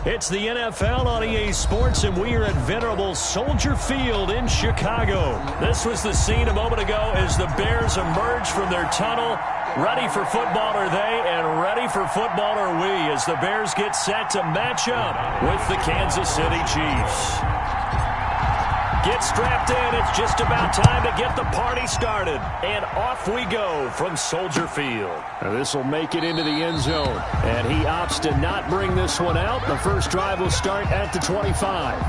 It's the NFL on EA Sports, and we are at venerable Soldier Field in Chicago. This was the scene a moment ago as the Bears emerged from their tunnel. Ready for football are they, and ready for football are we as the Bears get set to match up with the Kansas City Chiefs. Get strapped in. It's just about time to get the party started. And off we go from Soldier Field. This will make it into the end zone. And he opts to not bring this one out. The first drive will start at the 25.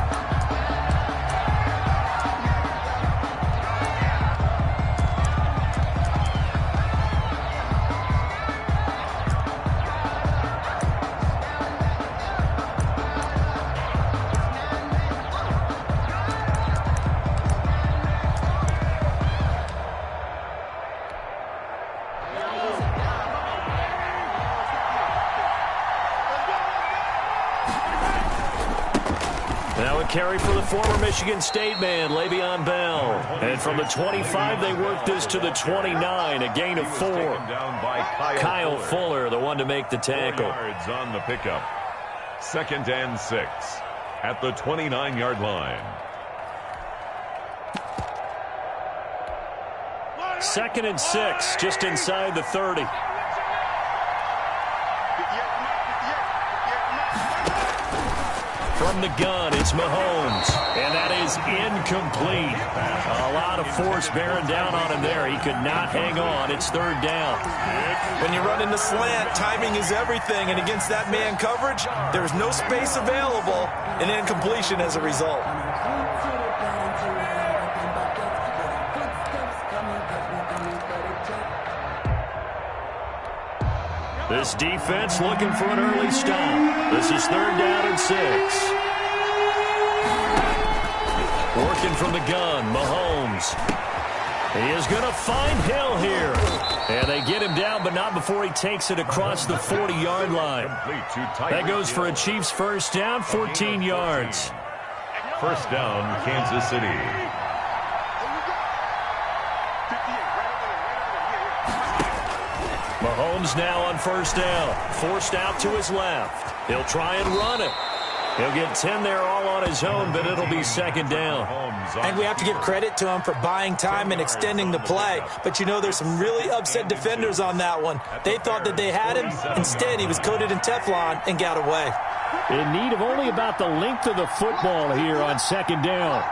Carry for the former Michigan State man, Le'Veon Bell. And from the 25, they work this to the 29, a gain of 4. Kyle Fuller, the one to make the tackle. 4 yards on the pickup. 2nd and 6 at the 29-yard line. 2nd and 6, just inside the 30. From the gun, it's Mahomes, and that is incomplete. A lot of force bearing down on him there. He could not hang on. It's 3rd down. When you run into slant, timing is everything, and against that man coverage, there's no space available, and incompletion as a result. This defense looking for an early stop. This is 3rd down and 6. Working from the gun, Mahomes. He is going to find Hill here. And they get him down, but not before he takes it across the 40-yard line. That goes for a Chiefs first down, 14 yards. First down, Kansas City. Mahomes now on first down. Forced out to his left. He'll try and run it. He'll get 10 there all on his own, but it'll be 2nd down. And we have to give credit to him for buying time and extending the play. But, you know, there's some really upset defenders on that one. They thought that they had him. Instead, he was coated in Teflon and got away. In need of only about the length of the football here on 2nd down.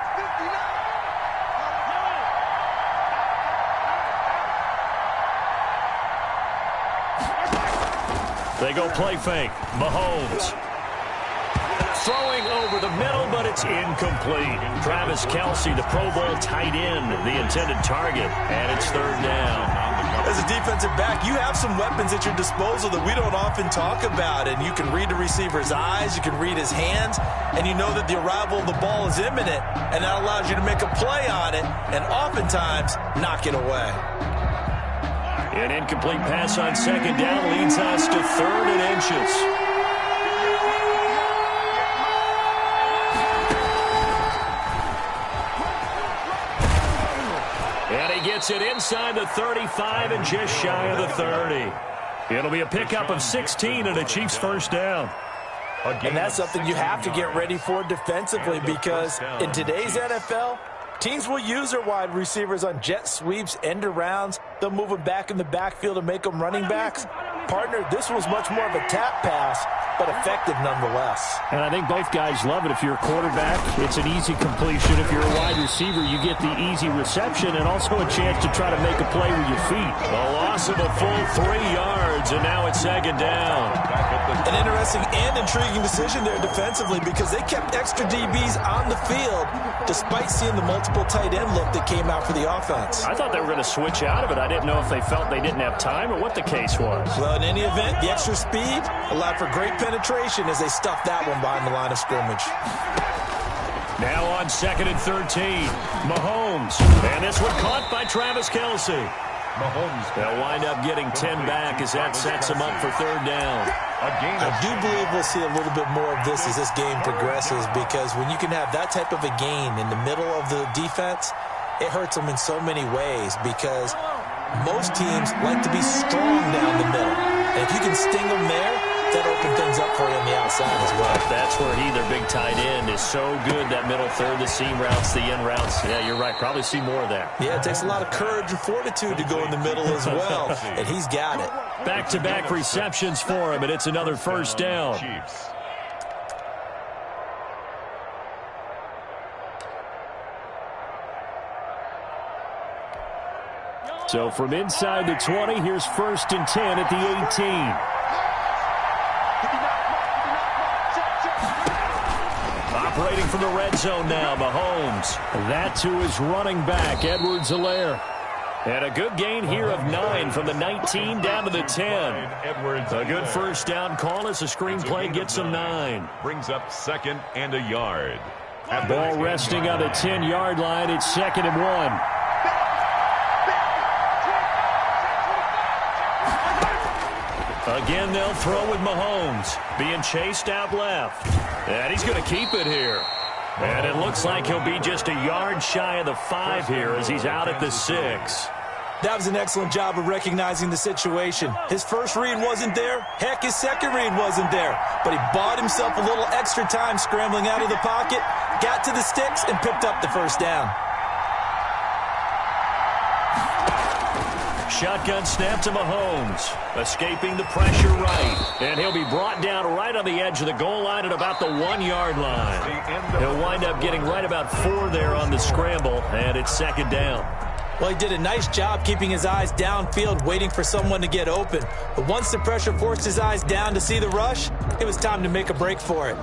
They go play fake. Mahomes. Throwing over the middle, but it's incomplete. Travis Kelce, the Pro Bowl tight end, the intended target, and it's 3rd down. As a defensive back, you have some weapons at your disposal that we don't often talk about, and you can read the receiver's eyes, you can read his hands, and you know that the arrival of the ball is imminent, and that allows you to make a play on it, and oftentimes knock it away. An incomplete pass on 2nd down leads us to 3rd and inches. And he gets it inside the 35 and just shy of the 30. It'll be a pickup of 16 and a Chiefs first down. And that's something you have to get ready for defensively, because in today's NFL, teams will use their wide receivers on jet sweeps, end arounds. They'll move them back in the backfield and make them running backs. Partner, this was much more of a tap pass, but effective nonetheless. And I think both guys love it. If you're a quarterback, it's an easy completion. If you're a wide receiver, you get the easy reception and also a chance to try to make a play with your feet. A loss of a full 3 yards, and now it's 2nd down. An interesting and intriguing decision there defensively, because they kept extra DBs on the field despite seeing the multiple tight end look that came out for the offense. I thought they were going to switch out of it. I didn't know if they felt they didn't have time or what the case was. Well, in any event, the extra speed allowed for great penetration as they stuffed that one behind the line of scrimmage. Now on 2nd and 13, Mahomes. And this one caught by Travis Kelce. Mahomes. They'll wind up getting 10 back as that sets them up for 3rd down. I do believe we'll see a little bit more of this as this game progresses, because when you can have that type of a gain in the middle of the defense, it hurts them in so many ways, because most teams like to be strong down the middle. And if you can sting them there, that opened things up for you on the outside as well. That's where he, their big tight end, is so good, that middle third, the seam routes, the in routes. Yeah, you're right. Probably see more of that. Yeah, it takes a lot of courage and fortitude to go in the middle as well, and he's got it. Back-to-back receptions for him, and it's another first down. Chiefs. So from inside the 20, here's 1st and 10 at the 18. Operating from the red zone now, Mahomes. That to his running back, Edwards-Helaire. And a good gain here of 9 from the 19 down to the 10. A good first down call as the screenplay gets him 9. Brings up 2nd and a yard. Ball resting on the 10-yard line. It's 2nd and 1. Again, they'll throw with Mahomes. Being chased out left. And he's going to keep it here. And it looks like he'll be just a yard shy of the 5 here as he's out at the 6. That was an excellent job of recognizing the situation. His first read wasn't there. Heck, his second read wasn't there. But he bought himself a little extra time scrambling out of the pocket, got to the sticks, and picked up the first down. Shotgun snap to Mahomes. Escaping the pressure right. And he'll be brought down right on the edge of the goal line at about the 1-yard line. He'll wind up getting right about 4 there on the scramble, and it's 2nd down. Well, he did a nice job keeping his eyes downfield, waiting for someone to get open. But once the pressure forced his eyes down to see the rush, it was time to make a break for it.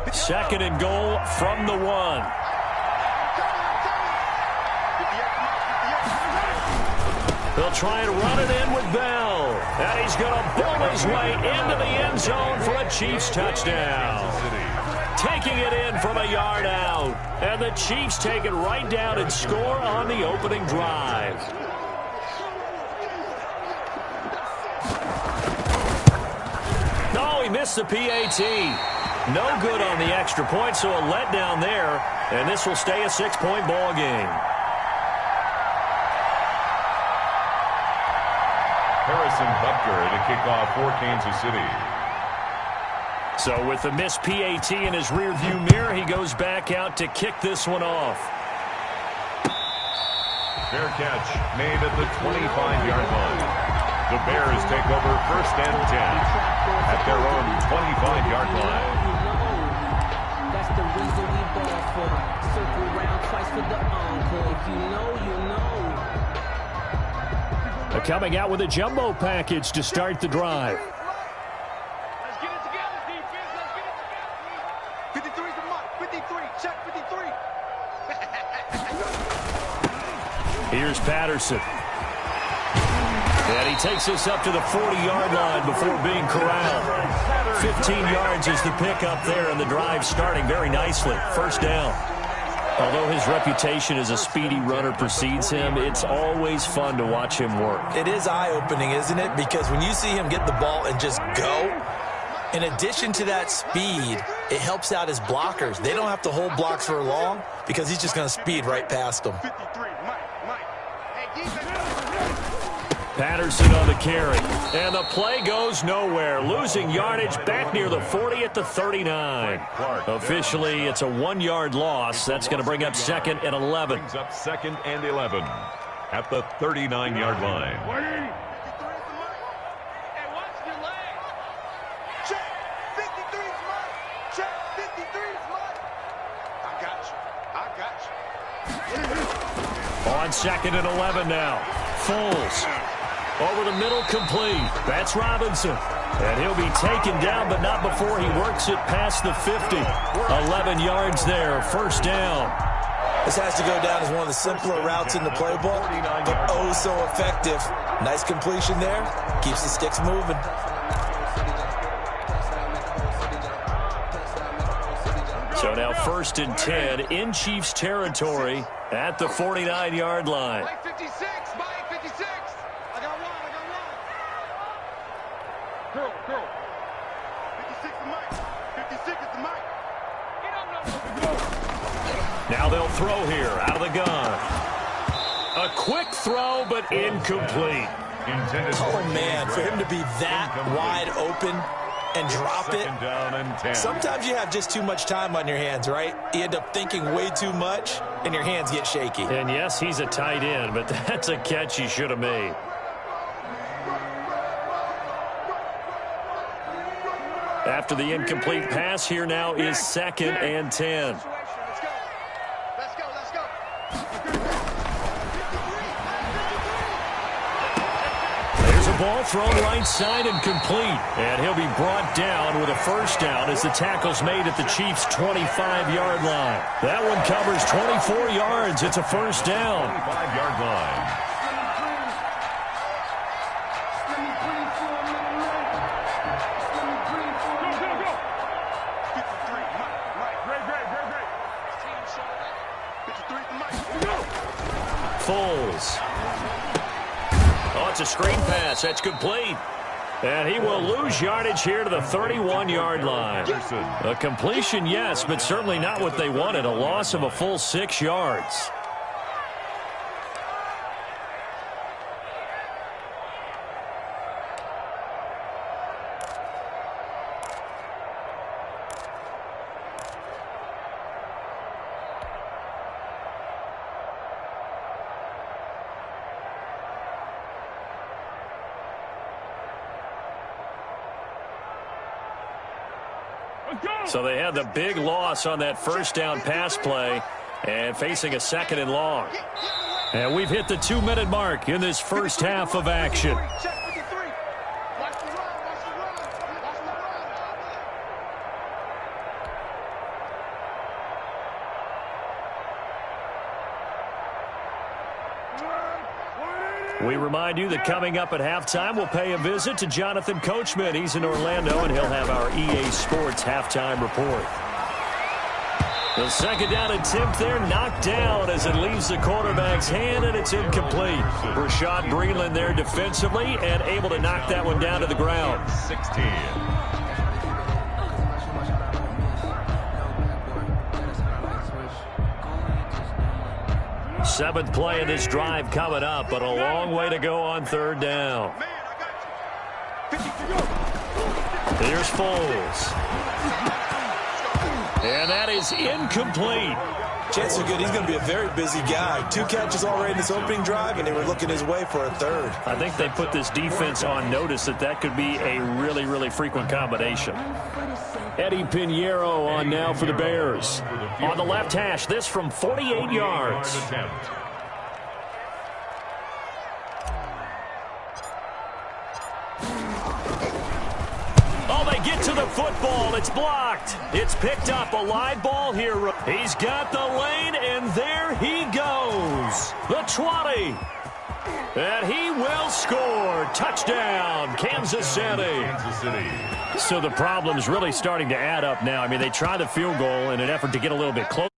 2nd and goal from the 1. They'll try and run it in with Bell. And he's going to bull his way into the end zone for a Chiefs touchdown. Taking it in from a yard out. And the Chiefs take it right down and score on the opening drive. No, he missed the PAT. No good on the extra point, so a letdown there. And this will stay a 6-point ball game. Harrison Butker to kick off for Kansas City. So with the missed PAT in his rearview mirror, he goes back out to kick this one off. Fair catch made at the 25-yard line. The Bears take over 1st and 10 at their own 25-yard line. That's the reason we ball for. Circle round twice for the encore. If you know, you know. Coming out with a jumbo package to start the drive. Let's get it together, defense. Let's get it together. 53's the mark. 53. Check 53. Here's Patterson. And he takes us up to the 40-yard line before being corralled. 15 yards is the pickup there, and the drive starting very nicely. First down. Although his reputation as a speedy runner precedes him, it's always fun to watch him work. It is eye-opening, isn't it? Because when you see him get the ball and just go, in addition to that speed, it helps out his blockers. They don't have to hold blocks for long because he's just going to speed right past them. 53. Mike. Hey, defense. Patterson on the carry. And the play goes nowhere. Losing yardage back near the 40 at the 39. Officially, it's a 1-yard loss. That's going to bring up 2nd and 11. Brings up 2nd and 11 at the 39-yard line. 53's the mark. Hey, watch your leg. Check. 53's mark. Check. 53's mark. I got you. On 2nd and 11 now. Foles. Over the middle, complete. That's Robinson. And he'll be taken down, but not before he works it past the 50. 11 yards there, first down. This has to go down as one of the simpler routes in the playbook, but oh so effective. Nice completion there. Keeps the sticks moving. So now 1st and 10 in Chiefs territory at the 49-yard line. Mike 56. Mike 56. I got one. Girl. 56 is Mike. 56 is the Mike. Now they'll throw here out of the gun. A quick throw, but incomplete. Oh, man, for him to be that wide open and drop it. Sometimes you have just too much time on your hands, right? You end up thinking way too much, and your hands get shaky. And, yes, he's a tight end, but that's a catch he should have made. After the incomplete pass, here now is 2nd and 10. Ball thrown right side and complete. And he'll be brought down with a first down as the tackle's made at the Chiefs' 25-yard line. That one covers 24 yards. It's a first down. 25-yard line. Foles. Oh, it's a screen pass. That's complete. And he will lose yardage here to the 31-yard line. A completion, yes, but certainly not what they wanted. A loss of a full 6 yards. So they had the big loss on that first down pass play and facing a 2nd and long. And we've hit the 2-minute mark in this first half of action. We remind you that coming up at halftime, we'll pay a visit to Jonathan Coachman. He's in Orlando, and he'll have our EA Sports halftime report. The 2nd down attempt there knocked down as it leaves the quarterback's hand, and it's incomplete. Rashad Breeland there defensively and able to knock that one down to the ground. 16. 7th play of this drive coming up, but a long way to go on 3rd down. Here's Foles. And that is incomplete. Chances are good he's going to be a very busy guy. 2 catches already in this opening drive, and they were looking his way for a 3rd. I think they put this defense on notice that could be a really, really frequent combination. Eddie Pinheiro on now for the Bears. On the left hash, this from 48 yards. Oh, they get to the football. It's blocked. It's picked up. A live ball here. He's got the lane, and there he goes. The 20. And he will score. Touchdown, Kansas City. So the problem's really starting to add up now. I mean, they tried the field goal in an effort to get a little bit closer.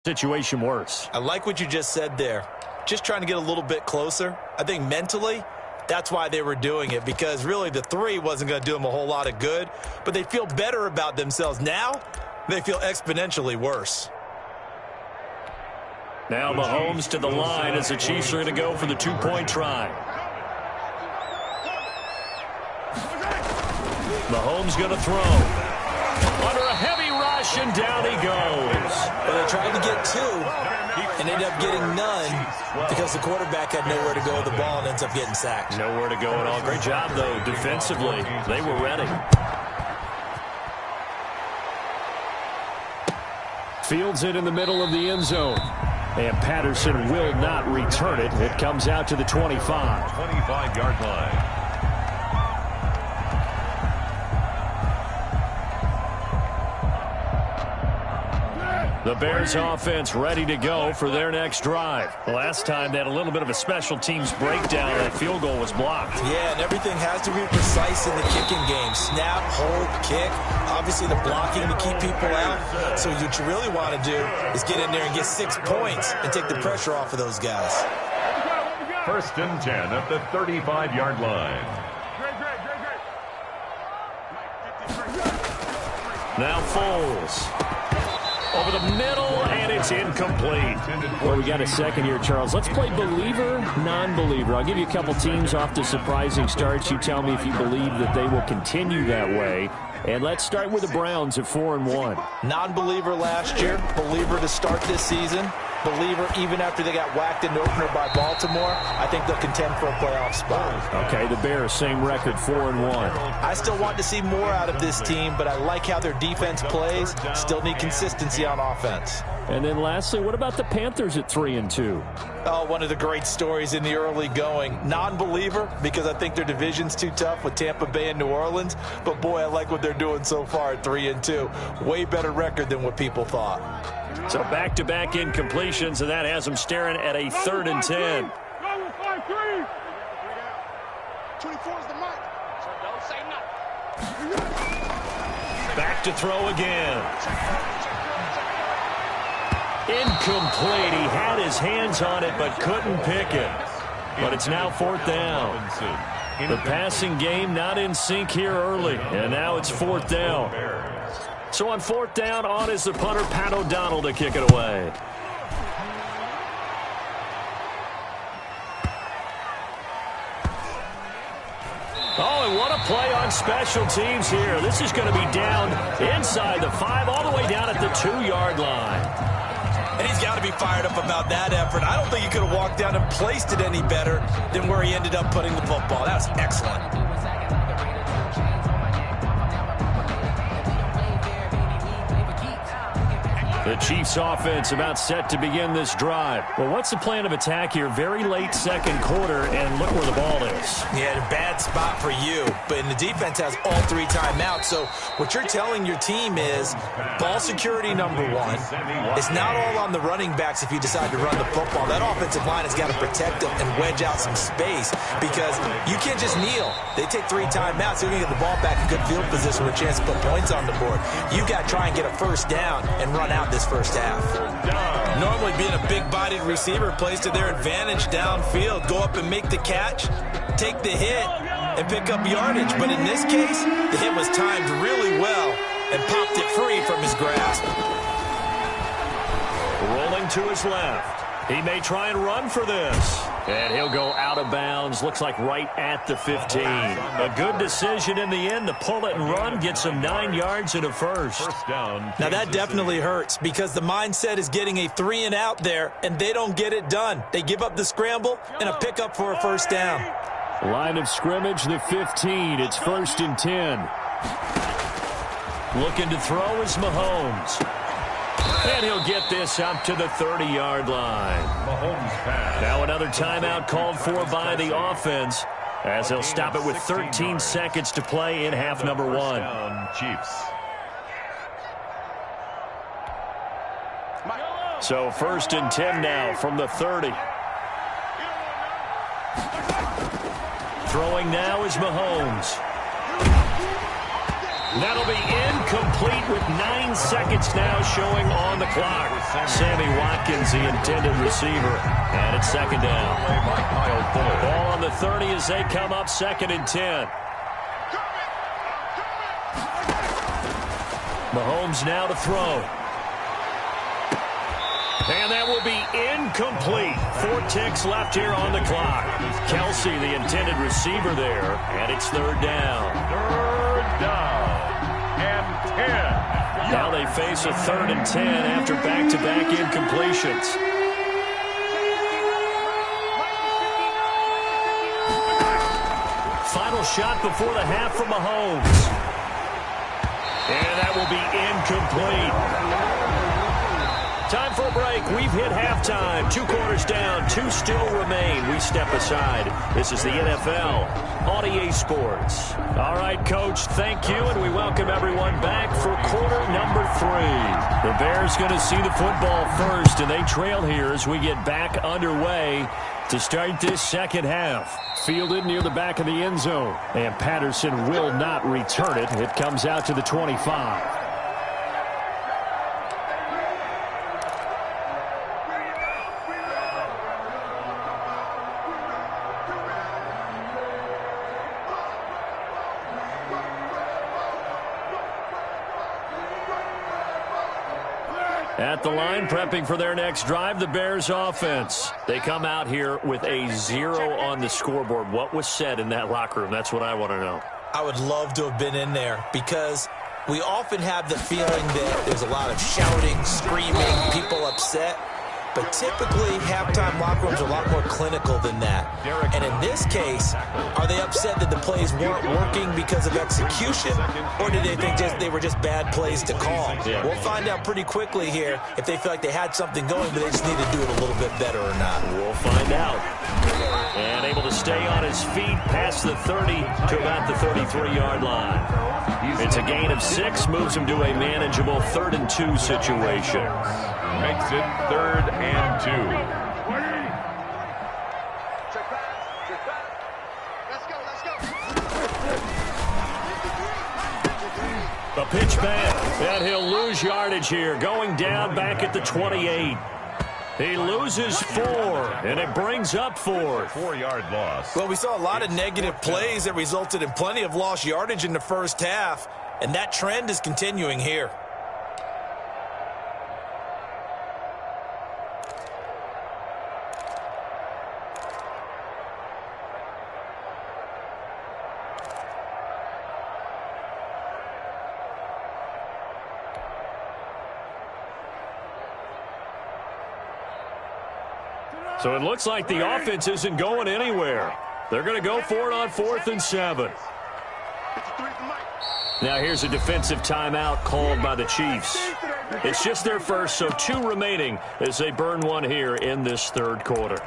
Situation worse. I like what you just said there. Just trying to get a little bit closer. I think mentally, that's why they were doing it, because really the 3 wasn't going to do them a whole lot of good, but they feel better about themselves. Now, they feel exponentially worse. Now Mahomes to the line as the Chiefs are going to go for the 2-point try. Mahomes going to throw. Under a heavy rush, and down he goes. Well, they tried to get 2 and ended up getting none because the quarterback had nowhere to go with the ball and ends up getting sacked. Nowhere to go at all. Great job, though, defensively. They were ready. Fields it in the middle of the end zone. And Patterson will not return it. It comes out to the 25. 25-yard line. The Bears offense ready to go for their next drive. Last time they had a little bit of a special teams breakdown. That field goal was blocked. Yeah, and everything has to be precise in the kicking game. Snap, hold, kick. Obviously the blocking to keep people out. So what you really want to do is get in there and get 6 points and take the pressure off of those guys. 1st and 10 at the 35-yard line. Now Foles. over the middle, and it's incomplete. Well, we got a second here, Charles. Let's play believer, non-believer. I'll give you a couple teams off to surprising starts. You tell me if you believe that they will continue that way. And let's start with the Browns at 4-1. Non-believer last year, believer to start this season, believer even after they got whacked in the opener by Baltimore. I think they'll contend for a playoff spot. Okay, the Bears, same record, 4-1. I still want to see more out of this team, but I like how their defense plays. Still need consistency on offense. And then lastly, what about the Panthers at 3-2? Oh, one of the great stories in the early going. Non-believer, because I think their division's too tough with Tampa Bay and New Orleans. But, boy, I like what they're doing so far at 3-2. Way better record than what people thought. So back-to-back incompletions, and that has them staring at a 3rd and 10. 24 is the mic. So don't say nothing. Back to throw again. Incomplete. He had his hands on it but couldn't pick it. But it's now 4th down. The passing game not in sync here early, and now it's 4th down. So on 4th down, on is the punter, Pat O'Donnell, to kick it away. Oh, and what a play on special teams here. This is going to be down inside the 5, all the way down at the 2-yard line. And he's got to be fired up about that effort. I don't think he could have walked down and placed it any better than where he ended up putting the football. That was excellent. The Chiefs offense about set to begin this drive. Well, what's the plan of attack here? Very late second quarter, and look where the ball is. Yeah, a bad spot for you, but the defense has all 3 timeouts. So what you're telling your team is ball security number 1. It's not all on the running backs if you decide to run the football. That offensive line has got to protect them and wedge out some space because you can't just kneel. They take 3 timeouts. They're going to get the ball back in good field position with a chance to put points on the board. You've got to try and get a first down and run out this first half. Normally being a big-bodied receiver plays to their advantage downfield. Go up and make the catch, take the hit, and pick up yardage. But in this case, the hit was timed really well and popped it free from his grasp. Rolling to his left. He may try and run for this. And he'll go out of bounds. Looks like right at the 15. A good decision in the end to pull it and run. Gets him 9 yards and a first. Down. Now that definitely hurts because the mindset is getting a 3 and out there, and they don't get it done. They give up the scramble and a pickup for a first down. Line of scrimmage, the 15. It's 1st and 10. Looking to throw is Mahomes. And he'll get this up to the 30-yard line. Mahomes pass. Now another timeout called for by the offense as they'll stop it with 13 seconds to play in half number 1. Down, Chiefs. So 1st and 10 now from the 30. Throwing now is Mahomes. That'll be incomplete with 9 seconds now showing on the clock. Sammy Watkins, the intended receiver. And it's 2nd down. Ball on the 30 as they come up 2nd and 10. Mahomes now to throw. And that will be incomplete. 4 ticks left here on the clock. Kelsey, the intended receiver there. And it's 3rd down. 3rd down. And 10. Now they face a 3rd and 10 after back-to-back incompletions. Final shot before the half from Mahomes. And that will be incomplete. Time for a break. We've hit halftime. 2 quarters down. 2 still remain. We step aside. This is the NFL on EA Sports. All right, Coach, thank you, and we welcome everyone back for quarter number 3. The Bears going to see the football first, and they trail here as we get back underway to start this second half. Fielded near the back of the end zone, and Patterson will not return it. It comes out to the 25. At the line, prepping for their next drive, the Bears offense. They come out here with a 0 on the scoreboard. What was said in that locker room? That's what I want to know. I would love to have been in there because we often have the feeling that there's a lot of shouting, screaming, people upset. But typically, halftime locker rooms are a lot more clinical than that. And in this case, are they upset that the plays weren't working because of execution, or did they think they were just bad plays to call? Yeah. We'll find out pretty quickly here if they feel like they had something going, but they just need to do it a little bit better or not. We'll find out. And able to stay on his feet past the 30 to about the 33-yard line. It's a gain of 6, moves him to a manageable 3rd and 2 situation. Makes it 3rd and 2. Check back. Let's go. A pitch back, and he'll lose yardage here, going down back at the 28. He loses 4, and it brings up 4. 4-yard loss. Well, we saw a lot of negative plays that resulted in plenty of lost yardage in the first half, and that trend is continuing here. So it looks like the offense isn't going anywhere. They're going to go for it on 4th and 7. Now here's a defensive timeout called by the Chiefs. It's just their first, so 2 remaining as they burn 1 here in this 3rd quarter.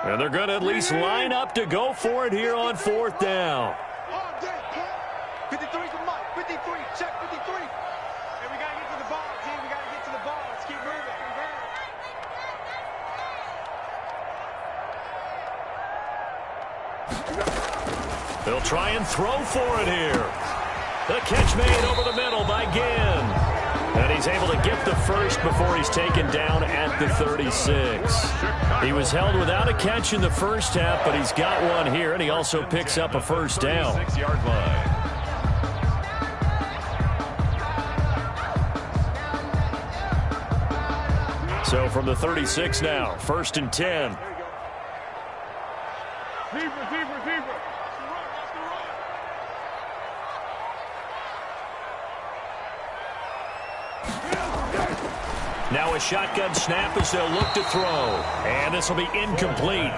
And they're going to at least line up to go for it here on 4th down. 53's a mark. 53. Check 53. And we got to get to the ball, team. We got to get to the ball. Let's keep moving. They'll try and throw for it here. The catch made over the middle by Ginn. And he's able to get the first before he's taken down at the 36. He was held without a catch in the first half, but he's got one here, and he also picks up a first down. 6-yard line. So from the 36 now, 1st and 10. Now a shotgun snap as they'll look to throw. And this will be incomplete.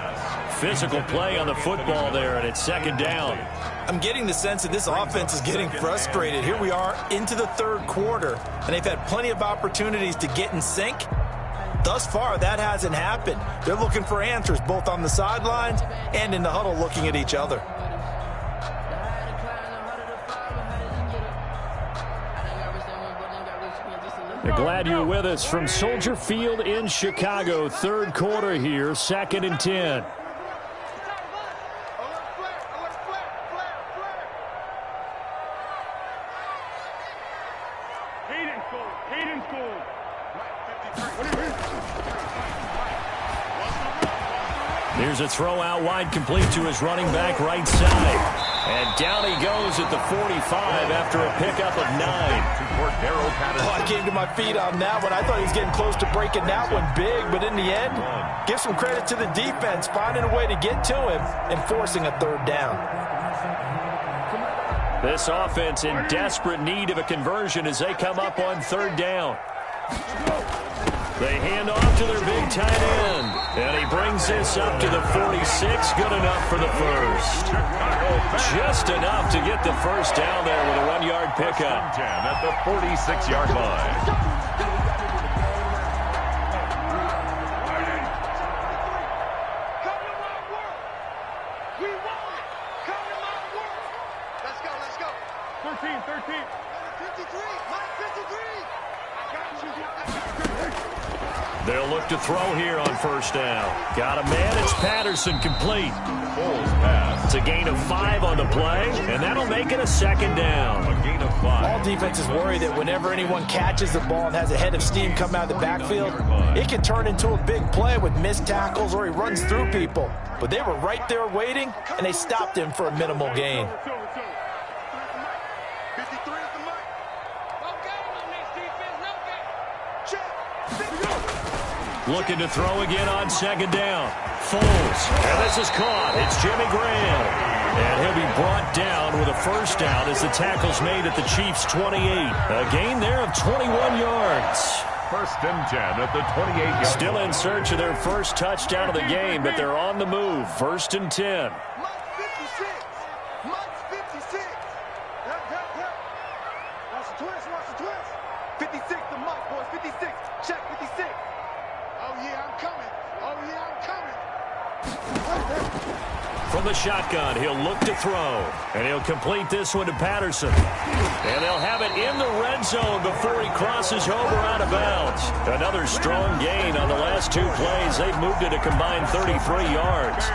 Physical play on the football there, and it's 2nd down. I'm getting the sense that this offense is getting frustrated. Here we are into the 3rd quarter, and they've had plenty of opportunities to get in sync. Thus far, that hasn't happened. They're looking for answers both on the sidelines and in the huddle looking at each other. Glad you're with us from Soldier Field in Chicago. 3rd quarter here, 2nd and 10. Here's a throw out wide, complete to his running back right side. And down he goes at the 45 after a pickup of 9. I came to my feet on that one. I thought he was getting close to breaking that one big, but in the end, give some credit to the defense, finding a way to get to him and forcing a 3rd down. This offense in desperate need of a conversion as they come up on 3rd down. They hand off to their big tight end. And he brings this up to the 46. Good enough for the first. Just enough to get the first down there with a 1-yard pickup. 10 at the 46-yard line. Let's go. 13. 53. Mike, 53. I got you. They'll look to throw here on first down. Got a man. It's Patterson, complete. Foles pass. It's a gain of 5 on the play, and that'll make it a second down. A gain of 5. All defenses worry that whenever anyone catches the ball and has a head of steam come out of the backfield, it can turn into a big play with missed tackles or he runs through people. But they were right there waiting, and they stopped him for a minimal gain. 53 is the mark. No game on this defense. No game. Check. Looking to throw again on second down. Foles. And this is caught. It's Jimmy Graham. And he'll be brought down with a first down as the tackle's made at the Chiefs' 28. A gain there of 21 yards. First and 10 at the 28-yard. Still in search of their first touchdown of the game, but they're on the move. First and 10. Mike 56. Mike 56. Watch the twist. Watch the twist. 56 to Mike, boys. 56. Check 56. Oh, yeah, I'm coming. Oh, yeah, I'm coming. From the shotgun, he'll look to throw. And he'll complete this one to Patterson. And they'll have it in the red zone before he crosses over out of bounds. Another strong gain on the last 2 plays. They've moved it a combined 33 yards.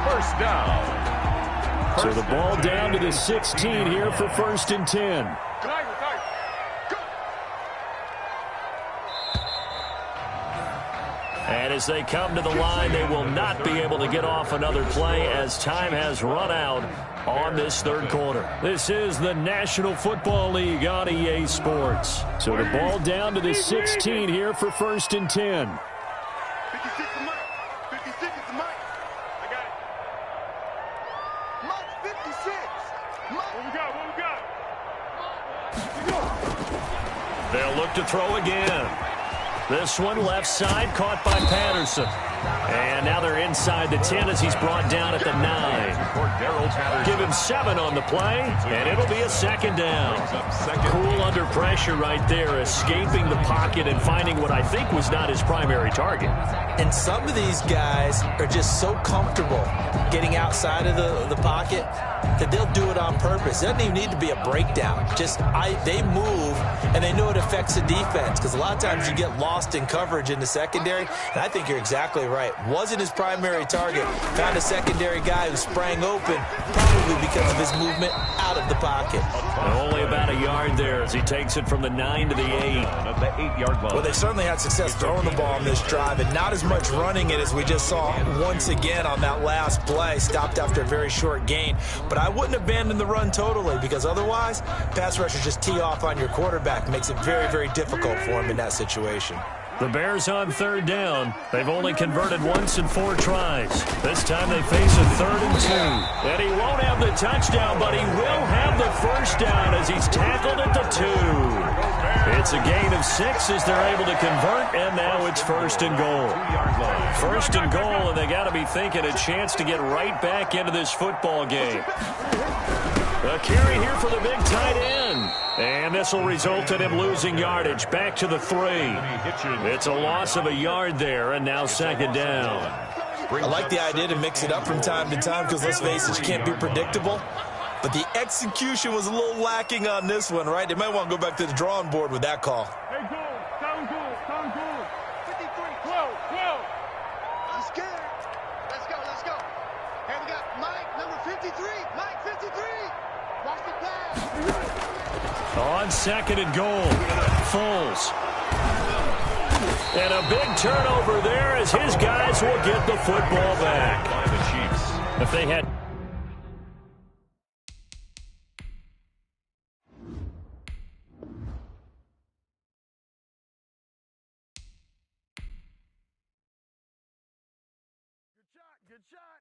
First down. So the ball down to the 16 here for first and 10. And as they come to the line, they will not be able to get off another play as time has run out on this third quarter. This is the National Football League on EA Sports. So the ball down to the 16 here for first and 10. 56 is Mike. 56 is Mike. I got it. Mike 56. Mike. What we got? They'll look to throw again. This one left side caught by Patterson. And now they're inside the 10 as he's brought down at the 9. Give him 7 on the play, and it'll be a second down. Cool under pressure right there, escaping the pocket and finding what I think was not his primary target. And some of these guys are just so comfortable getting outside of the pocket that they'll do it on purpose. It doesn't even need to be a breakdown. They move, and they know it affects the defense because a lot of times you get lost in coverage in the secondary, and I think you're exactly right. Wasn't his primary target. Found a secondary guy who sprang open, probably because of his movement out of the pocket. And only about a yard there as he takes it from the 9 to the 8. At the 8-yard line. Well, they certainly had success throwing the ball on this drive, and not as much running it as we just saw once again on that last play. Stopped after a very short gain. But I wouldn't abandon the run totally because otherwise, pass rushers just tee off on your quarterback. Makes it very, very difficult for him in that situation. The Bears on third down. They've only converted once in 4 tries. This time they face a 3rd and 2. And he won't have the touchdown, but he will have the first down as he's tackled at the 2. It's a gain of 6 as they're able to convert, and now it's first and goal. First and goal, and they got to be thinking a chance to get right back into this football game. A carry here for the big tight end. And this will result in him losing yardage back to the 3. It's a loss of a yard there, and now second down. I like the idea to mix it up from time to time because, let's face it, you can't be predictable. But the execution was a little lacking on this one, right? They might want to go back to the drawing board with that call. Hey, good. Sound good. 53. Whoa. I'm scared. Let's go. Hey, we got Mike, number 53. Mike, 53. Watch the pass. On second and goal, Foles. And a big turnover there as his guys will get the football back. By the Chiefs. If they had... Good shot.